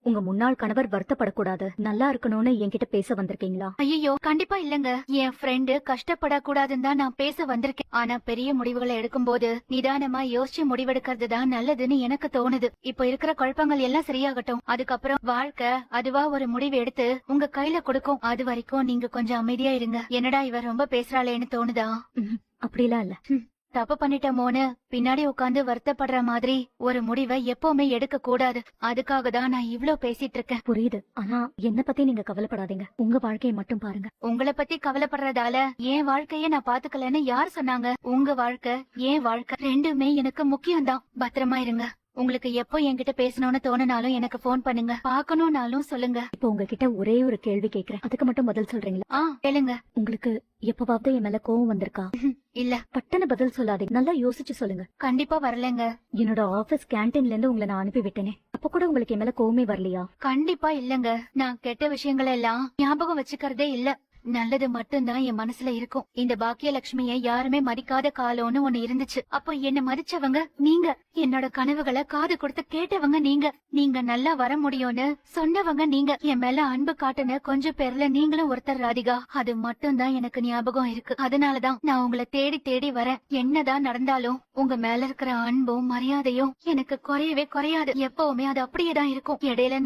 உங்க முன்னாள் கணவர் வருத்தப்படக்கூடாது, நல்லா இருக்கணும்னு என்கிட்ட பேச வந்திருக்கீங்களா? ஐயோ கண்டிப்பா இல்லங்க. என் ஃப்ரெண்டு கஷ்டப்படக்கூடாதுன்னு தான் நான் பேச வந்திருக்கேன். ஆனா பெரிய முடிவுகளை எடுக்கும்போது நிதானமா யோசிச்சு முடிவெடுக்கிறது தான் நல்லதுன்னு எனக்கு தோணுது. இப்ப இருக்கிற குழப்பங்கள் எல்லாம் சரியாகட்டும், அதுக்கப்புறம் வாழ்க்கை அதுவா ஒரு முடிவு எடுத்து உங்க கையில கொடுக்கும். அது வரைக்கும் நீங்க கொஞ்சம் அமைதியா இருங்க. என்னடா இவ ரொம்ப பேசுறாளேன்னு தோணுதா? அப்படிலாம் இல்ல. தப்பு பண்ணிட்டமோன்னு பின்னாடி உட்காந்து வருத்தப்படுற மாதிரி ஒரு முடிவை எப்பவுமே எடுக்க கூடாது. அதுக்காக தான் நான் இவ்ளோ பேசிட்டு இருக்கேன். புரியுது. ஆனா என்ன பத்தி நீங்க கவலைப்படாதீங்க, உங்க வாழ்க்கையை மட்டும் பாருங்க. உங்களை பத்தி கவலைப்படுறதால என் வாழ்க்கைய நான் பாத்துக்கலன்னு யார் சொன்னாங்க? உங்க வாழ்க்கை என் வாழ்க்கை ரெண்டுமே எனக்கு முக்கியம்தான். பத்திரமா இருங்க. உங்களுக்கு எப்போ என்கிட்ட பேசணும்னு தோணுனாலும் எனக்கு போன் பண்ணுங்க. பாக்கணும்னாலும் சொல்லுங்க. இப்ப உங்ககிட்ட ஒரே ஒரு கேள்வி கேக்குறேன், அதுக்கு மட்டும் பதில் சொல்றீங்களா? கேளுங்க. உங்களுக்கு எப்பவாவது என் மேல கோவம் வந்திருக்கா? இல்ல. பட்டன பதில் சொல்லாதீங்க, நல்லா யோசிச்சு சொல்லுங்க. கண்டிப்பா வரலங்க. என்னோட ஆபீஸ் கேண்டீன்ல இருந்து உங்களை நான் அனுப்பி விட்டேனே, அப்ப கூட உங்களுக்கு என் மேல கோவமே வரலையா? கண்டிப்பா இல்லங்க. நான் கெட்ட விஷயங்கள் எல்லாம் ஞாபகம் வச்சுக்கிறதே இல்ல. நல்லது மட்டும்தான் என் மனசுல இருக்கும். இந்த பாக்கியலட்சுமிய யாருமே மதிக்காத காலம்னு ஒண்ணு இருந்துச்சு. அப்ப என்ன மதிச்சவங்க நீங்க. என்னோட கனவுகளை காது கொடுத்து கேட்டவங்க நீங்க. நீங்க நல்லா வர முடியும்னு சொன்னவங்க நீங்க. என் மேல அன்பு காட்டுன கொஞ்சம் பேர்ல நீங்களும் ஒருத்தர் ராதிகா. அது மட்டும்தான் எனக்கு ஞாபகம் இருக்கு. அதனாலதான் நான் உங்களை தேடி தேடி வரேன். என்னதான் நடந்தாலும் உங்க மேல இருக்கிற அன்பும் மரியாதையும் எனக்கு குறையவே குறையாது. எப்பவுமே அது அப்படியேதான் இருக்கும். இடையில